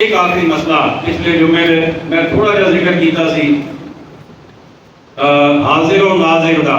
ایک آخری مسئلہ پچھلے جمعے میں تھوڑا جا ذکر کیتا سی حاضر و ناظر دا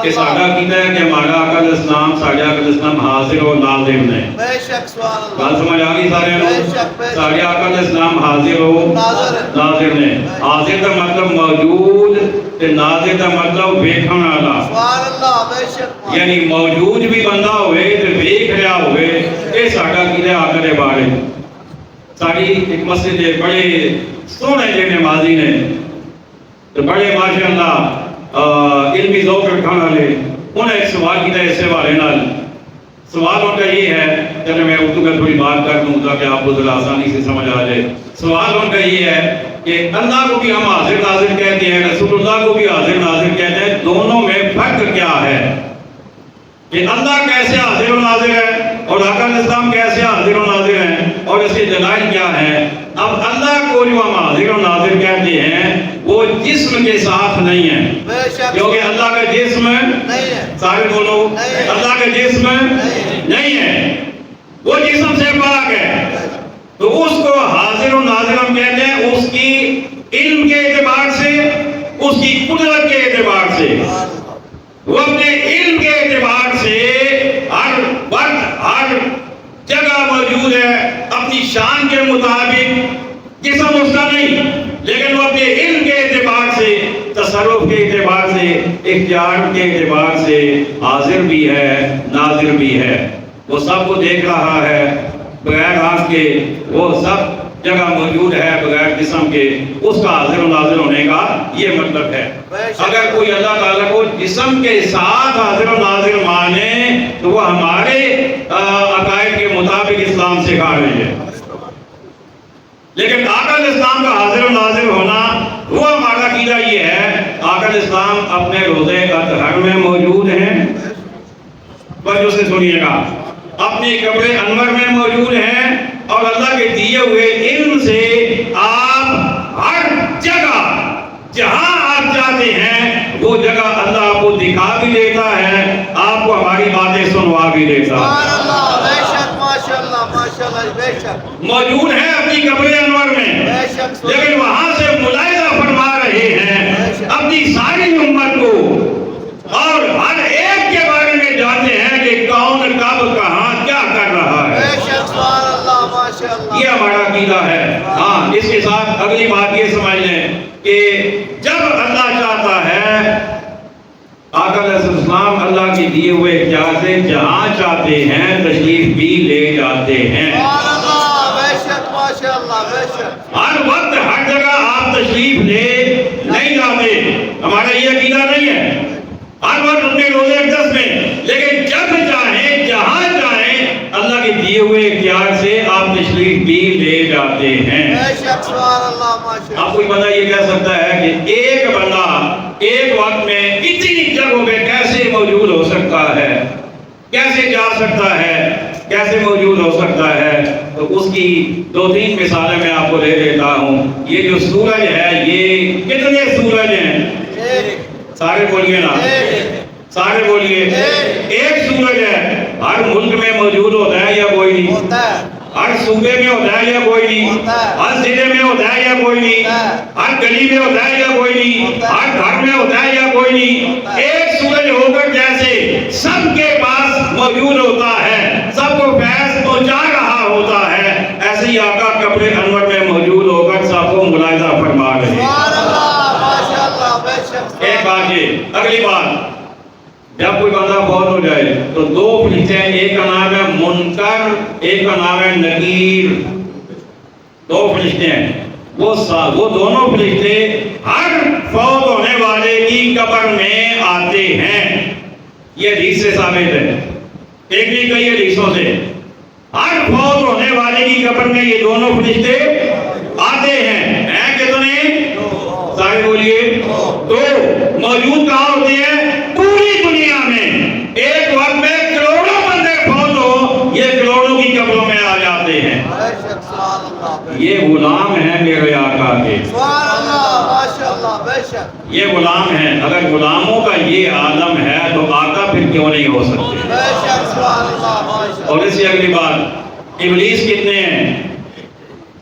کہ ساڈا کیتا ہے کہ ہمارا آقا علیہ السلام ساڈا آقا علیہ السلام حاضر و ناظر نے بے شک سبحان اللہ بات سمجھ آ گئی سارے لوگ ساڈے آقا علیہ السلام حاضر و ناظر نے حاضر دا مطلب موجود تے ناظر دا مطلب ویکھن والا سبحان اللہ بے شک یعنی موجود بھی بندہ ہوئے تے ویکھ رہا ہوئے اے ساڈا کیتا آقا دے بارے ساڈی ایک مسجد دے بڑے سونے جے نمازی نے تو بڑے ماشاءاللہ علمی ذوق رکھنے والے انہیں ایک سوال کیا ہے اس سے والے نال سوال ان کا یہ ہے چلے میں اردو میں تھوڑی بات کر دوں تاکہ آپ کو ذرا آسانی سے سمجھ آ جائے سوال ان کا یہ ہے کہ اللہ کو بھی ہم حاضر ناظر کہتے ہیں رسول اللہ کو بھی حاضر ناظر کہتے ہیں دونوں میں فرق کیا ہے کہ اللہ کیسے حاضر و ناظر ہے اور آقا علیہ السلام کیسے حاضر و ناظر ہیں اور اس کے دلائل کیا ہیں اب اللہ کو جو ہم حاضر و ناظر کہتے ہیں وہ جسم کے ساتھ نہیں ہے کیونکہ اللہ کا جسم نہیں ہے سارے بولو اللہ کا جسم نہیں ہے وہ جسم سے پاک ہے تو اس کو حاضر و ناظر ہم کہتے ہیں اس کی علم کے اعتبار سے اس کی قدرت کے اعتبار سے وہ اپنے علم کے اعتبار سے ہر وقت ہر جگہ موجود ہے اپنی شان کے مطابق جسم اس کا نہیں لیکن وہ اپنے علم کے اعتبار سے تصرف کے اعتبار سے اختیار کے اعتبار سے حاضر بھی ہے ناظر بھی ہے وہ سب کو دیکھ رہا ہے بغیر آنکھ کے وہ سب جگہ موجود ہے بغیر جسم کے اس کا حاضر و ناظر ہونے کا یہ مطلب ہے اگر کوئی اللہ تعالیٰ کو جسم کے ساتھ حاضر و ناظر مانے تو وہ ہمارے عقائد کے مطابق اسلام سکھا رہے ہیں لیکن آقا علیہ السلام کا حاضر و ناظر ہونا وہ ہمارا عقیدہ یہ ہے آقا علیہ السلام اپنے روضے اطہر میں موجود ہیں توجہ سے سنیے گا اپنے قبر انور میں موجود ہیں اور اللہ کے دیے ہوئے علم سے آپ ہر جگہ جہاں آپ جاتے ہیں وہ جگہ اللہ آپ کو دکھا بھی دیتا ہے آپ کو ہماری باتیں سنوا بھی دیتا ہے موجود ہے اپنی قبر انور میں لیکن وہاں سے ملاحظہ فرما رہے ہیں اپنی ساری امت کو اور ہر ایک کے بارے میں جانتے ہیں کہ کون کب کہاں کیا کر رہا ہے یہ ہمارا عقیدہ ہے ہاں اس کے ساتھ اگلی بات یہ سمجھ لیں کہ جب اللہ چاہتا ہے آقا علیہ السلام اللہ کے دیے ہوئے اختیار سے جہاں چاہتے ہیں تشریف بھی لے جاتے ہیں ہر وقت ہر جگہ آپ تشریف لے نہیں جاتے ہمارا یہ عقیدہ نہیں ہے ہر وقت اپنے روزے اقدس میں لیکن جب چاہیں جہاں چاہیں اللہ کے دیے ہوئے اختیار سے آپ تشریف بھی لے جاتے ہیں آپ کوئی بندہ یہ کہہ سکتا ہے کہ ایک بندہ ایک وقت میں اتنی جگہوں پہ کیسے موجود ہو سکتا ہے کیسے جا سکتا ہے کیسے موجود ہو سکتا ہے تو اس کی دو تین مثالیں میں آپ کو دے دیتا ہوں یہ جو سورج ہے یہ کتنے سورج ہیں سارے بولیے نا سارے بولیے ایک سورج ہے ہر ملک میں موجود ہوتا ہے یا کوئی نہیں ہر صوبے میں ہوتا ہے یا کوئی نہیں ہر ضلع میں ہوتا ہے یا کوئی نہیں ہر گلی میں ہوتا ہے یا کوئی نہیں ہر گھر میں ہوتا ہے یا کوئی نہیں ایک سورج ہو کر جیسے سب کے پاس موجود ہوتا ہے سب کو فیض پہنچا رہا ہوتا ہے ایسے ہی آقا قبر انور میں موجود ہو کر سب کو ملاحظہ فرما رہے ہیں ایک بات یہ اگلی بات جب کوئی بندہ فوت ہو جائے تو دو فرشتے ہیں ایک کا نام ہے منکر ایک کا نام ہے نکیر دو فرشتے ہیں وہ دونوں فرشتے ہر فوت ہونے والے کی قبر میں آتے ہیں یہ حدیث سے ثابت ہے ایک نہیں کئی حدیثوں سے ہر فوت ہونے والے کی قبر میں یہ دونوں فرشتے آتے ہیں کتنے سارے بولیے دو موجود کہاں ہوتے ہیں پوری دنیا میں ایک وقت میں کروڑوں بندے فوت ہو یہ کروڑوں کی قبروں میں آ جاتے ہیں یہ غلام ہیں میرے آقا کے یہ غلام ہیں اگر غلاموں کا یہ عالم ہے تو آقا پھر کیوں نہیں ہو سکتے اور اس سے اگلی بات ابلیس کتنے ہیں